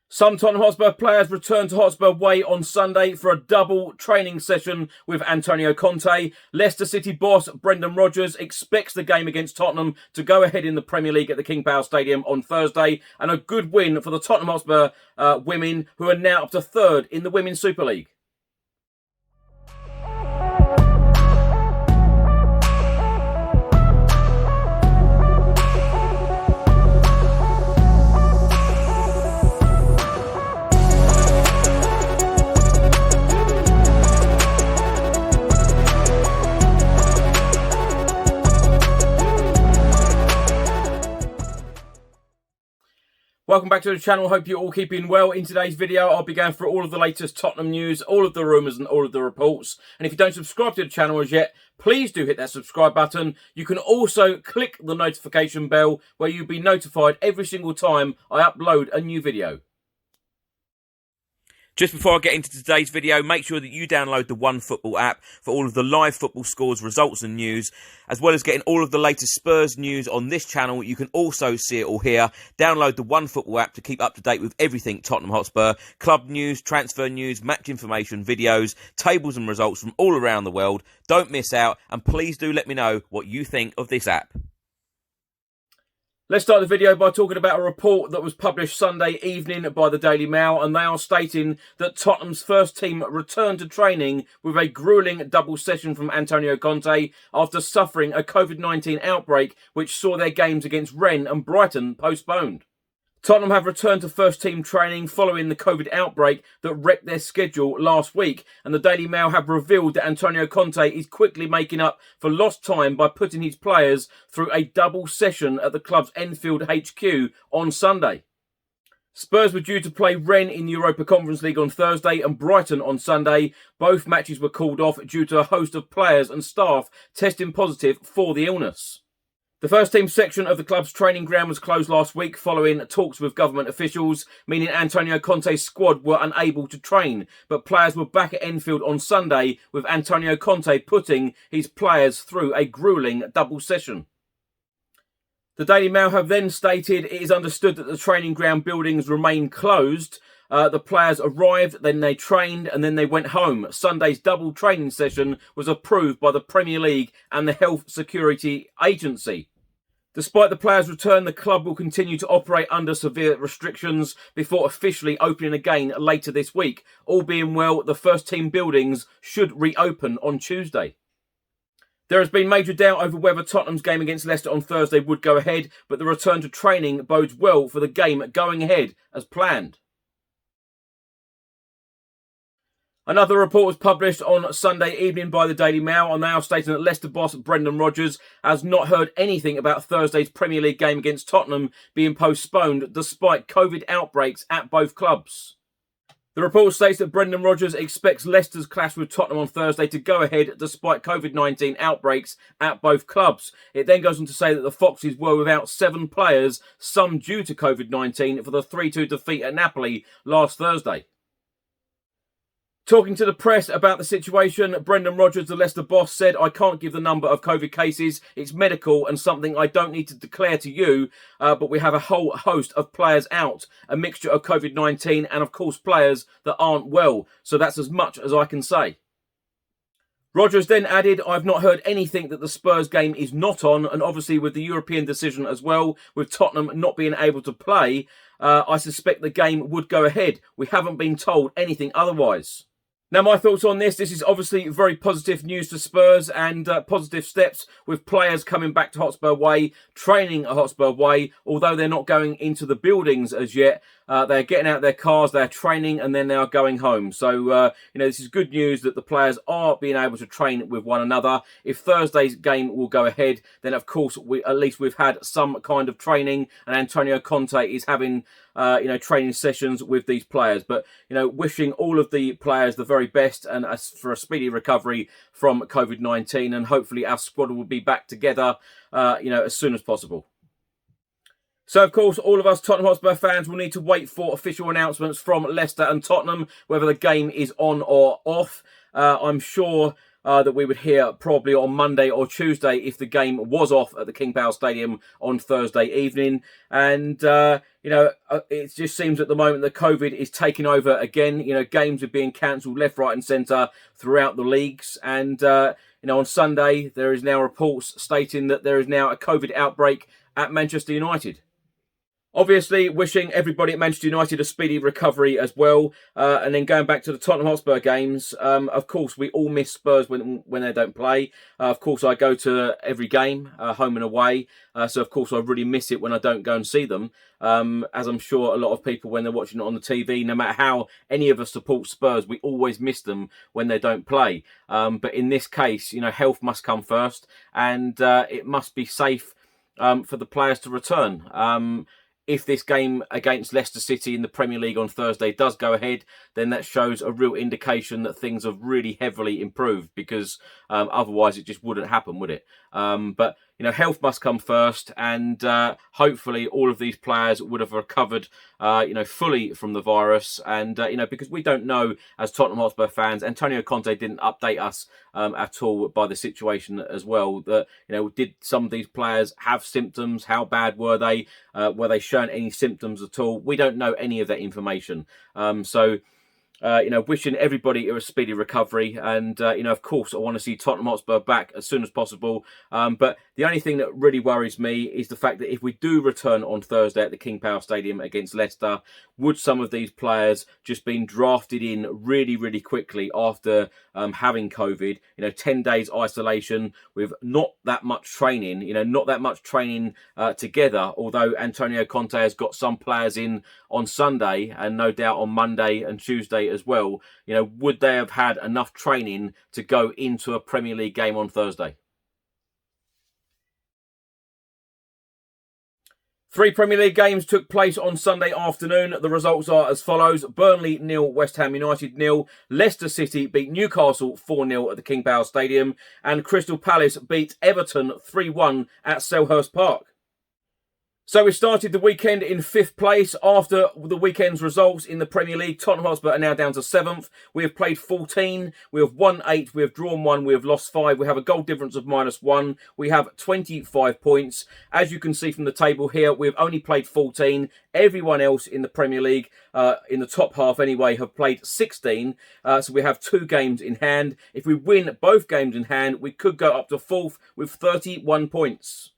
Some Tottenham Hotspur players returned to Hotspur Way on Sunday for a double training session with Antonio Conte. Leicester City boss Brendan Rodgers expects the game against Tottenham to go ahead in the Premier League at the King Power Stadium on Thursday, and a good win for the Tottenham Hotspur women, who are now up to third in the Women's Super League. Welcome back to the channel. Hope you're all keeping well. In today's video, I'll be going through all of the latest Tottenham news, all of the rumours and all of the reports. And if you don't subscribe to the channel as yet, please do hit that subscribe button. You can also click the notification bell where you'll be notified every single time I upload a new video. Just before I get into today's video, make sure that you download the OneFootball app for all of the live football scores, results and news, as well as getting all of the latest Spurs news on this channel. You can also see it all here. Download the OneFootball app to keep up to date with everything Tottenham Hotspur, club news, transfer news, match information, videos, tables and results from all around the world. Don't miss out, and please do let me know what you think of this app. Let's start the video by talking about a report that was published Sunday evening by the Daily Mail, and they are stating that Tottenham's first team returned to training with a gruelling double session from Antonio Conte after suffering a COVID-19 outbreak which saw their games against Rennes and Brighton postponed. Tottenham have returned to first team training following the COVID outbreak that wrecked their schedule last week, and the Daily Mail have revealed that Antonio Conte is quickly making up for lost time by putting his players through a double session at the club's Enfield HQ on Sunday. Spurs were due to play Rennes in the Europa Conference League on Thursday and Brighton on Sunday. Both matches were called off due to a host of players and staff testing positive for the illness. The first team section of the club's training ground was closed last week following talks with government officials, meaning Antonio Conte's squad were unable to train, but players were back at Enfield on Sunday with Antonio Conte putting his players through a gruelling double session. The Daily Mail have then stated it is understood that the training ground buildings remain closed. The players arrived, then they trained, and then they went home. Sunday's double training session was approved by the Premier League and the Health Security Agency. Despite the players' return, the club will continue to operate under severe restrictions before officially opening again later this week. All being well, the first team buildings should reopen on Tuesday. There has been major doubt over whether Tottenham's game against Leicester on Thursday would go ahead, but the return to training bodes well for the game going ahead as planned. Another report was published on Sunday evening by the Daily Mail, and they are stating that Leicester boss Brendan Rodgers has not heard anything about Thursday's Premier League game against Tottenham being postponed despite COVID outbreaks at both clubs. The report states that Brendan Rodgers expects Leicester's clash with Tottenham on Thursday to go ahead despite COVID-19 outbreaks at both clubs. It then goes on to say that the Foxes were without 7 players, some due to COVID-19, for the 3-2 defeat at Napoli last Thursday. Talking to the press about the situation, Brendan Rodgers, the Leicester boss, said, "I can't give the number of COVID cases. It's medical and something I don't need to declare to you, but we have a whole host of players out, a mixture of COVID-19 and, of course, players that aren't well. So that's as much as I can say." Rodgers then added, "I've not heard anything that the Spurs game is not on, and obviously with the European decision as well, with Tottenham not being able to play, I suspect the game would go ahead. We haven't been told anything otherwise." Now, my thoughts on this is obviously very positive news for Spurs and positive steps with players coming back to Hotspur Way, training at Hotspur Way, although they're not going into the buildings as yet. They're getting out their cars, they're training, and then they are going home. So, this is good news that the players are being able to train with one another. If Thursday's game will go ahead, then, of course, at least we've had some kind of training, and Antonio Conte is having training sessions with these players. But, wishing all of the players the very best and for a speedy recovery from COVID-19, and hopefully our squad will be back together, as soon as possible. So, of course, all of us Tottenham Hotspur fans will need to wait for official announcements from Leicester and Tottenham, whether the game is on or off. I'm sure that we would hear probably on Monday or Tuesday if the game was off at the King Power Stadium on Thursday evening. And, it just seems at the moment that COVID is taking over again. Games are being cancelled left, right and centre throughout the leagues. And, on Sunday, there is now reports stating that there is now a COVID outbreak at Manchester United. Obviously, wishing everybody at Manchester United a speedy recovery as well. And then going back to the Tottenham Hotspur games, of course, we all miss Spurs when they don't play. Of course, I go to every game, home and away. So, of course, I really miss it when I don't go and see them. As I'm sure a lot of people, when they're watching it on the TV, no matter how any of us support Spurs, we always miss them when they don't play. But in this case, health must come first. And it must be safe for the players to return. If this game against Leicester City in the Premier League on Thursday does go ahead, then that shows a real indication that things have really heavily improved, because otherwise it just wouldn't happen, would it? But health must come first, and hopefully all of these players would have recovered, fully from the virus. And, because we don't know, as Tottenham Hotspur fans, Antonio Conte didn't update us at all by the situation as well. That, did some of these players have symptoms? How bad were they? Were they showing any symptoms at all? We don't know any of that information. Wishing everybody a speedy recovery. And, of course, I want to see Tottenham Hotspur back as soon as possible. But the only thing that really worries me is the fact that if we do return on Thursday at the King Power Stadium against Leicester, would some of these players just been drafted in really, really quickly after having COVID? 10 days isolation with not that much training, together, although Antonio Conte has got some players in on Sunday and no doubt on Monday and Tuesday as well. Would they have had enough training to go into a Premier League game on Thursday? 3 Premier League games took place on Sunday afternoon. The results are as follows: Burnley 0, West Ham United 0. Leicester City beat Newcastle 4-0 at the King Power Stadium. And Crystal Palace beat Everton 3-1 at Selhurst Park. So we started the weekend in 5th place. After the weekend's results in the Premier League, Tottenham Hotspur are now down to 7th. We have played 14. We have won 8. We have drawn 1. We have lost 5. We have a goal difference of -1. We have 25 points. As you can see from the table here, we have only played 14. Everyone else in the Premier League, in the top half anyway, have played 16. So we have 2 games in hand. If we win both games in hand, we could go up to 4th with 31 points.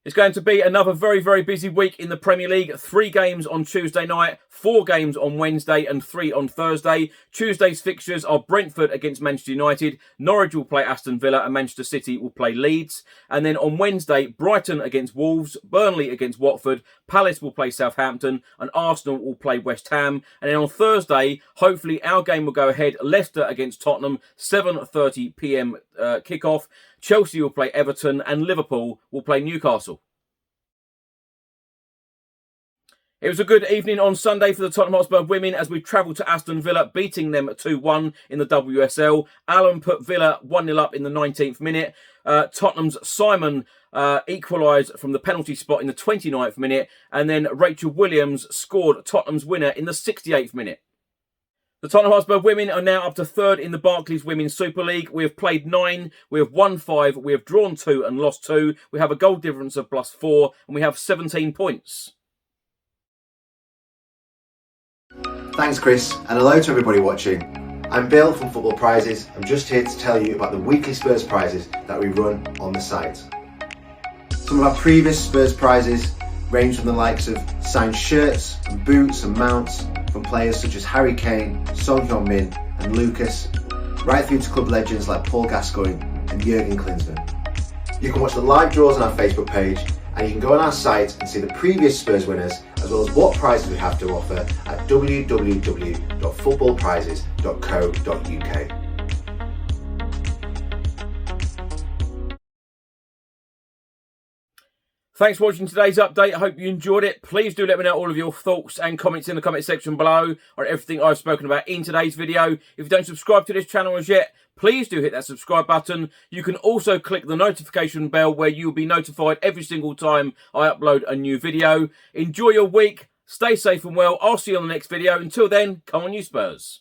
It's going to be another very, very busy week in the Premier League. 3 games on Tuesday night, 4 games on Wednesday and 3 on Thursday. Tuesday's fixtures are Brentford against Manchester United, Norwich will play Aston Villa and Manchester City will play Leeds. And then on Wednesday, Brighton against Wolves, Burnley against Watford, Palace will play Southampton and Arsenal will play West Ham. And then on Thursday, hopefully our game will go ahead. Leicester against Tottenham, 7:30 p.m. Kickoff. Chelsea will play Everton and Liverpool will play Newcastle. It was a good evening on Sunday for the Tottenham Hotspur women as we travelled to Aston Villa, beating them 2-1 in the WSL. Allen put Villa 1-0 up in the 19th minute. Tottenham's Simon equalised from the penalty spot in the 29th minute. And then Rachel Williams scored Tottenham's winner in the 68th minute. The Tottenham Hotspur women are now up to 3rd in the Barclays Women's Super League. We have played 9, we have won 5, we have drawn 2 and lost 2. We have a goal difference of +4 and we have 17 points. Thanks Chris, and hello to everybody watching. I'm Bill from Football Prizes. I'm just here to tell you about the weekly Spurs prizes that we run on the site. Some of our previous Spurs prizes range from the likes of signed shirts and boots and mounts from players such as Harry Kane, Son Heung-min and Lucas, right through to club legends like Paul Gascoigne and Jurgen Klinsmann. You can watch the live draws on our Facebook page, and you can go on our site and see the previous Spurs winners as well as what prizes we have to offer at www.footballprizes.co.uk. Thanks for watching today's update. I hope you enjoyed it. Please do let me know all of your thoughts and comments in the comment section below on everything I've spoken about in today's video. If you don't subscribe to this channel as yet, please do hit that subscribe button. You can also click the notification bell where you'll be notified every single time I upload a new video. Enjoy your week. Stay safe and well. I'll see you on the next video. Until then, come on you Spurs.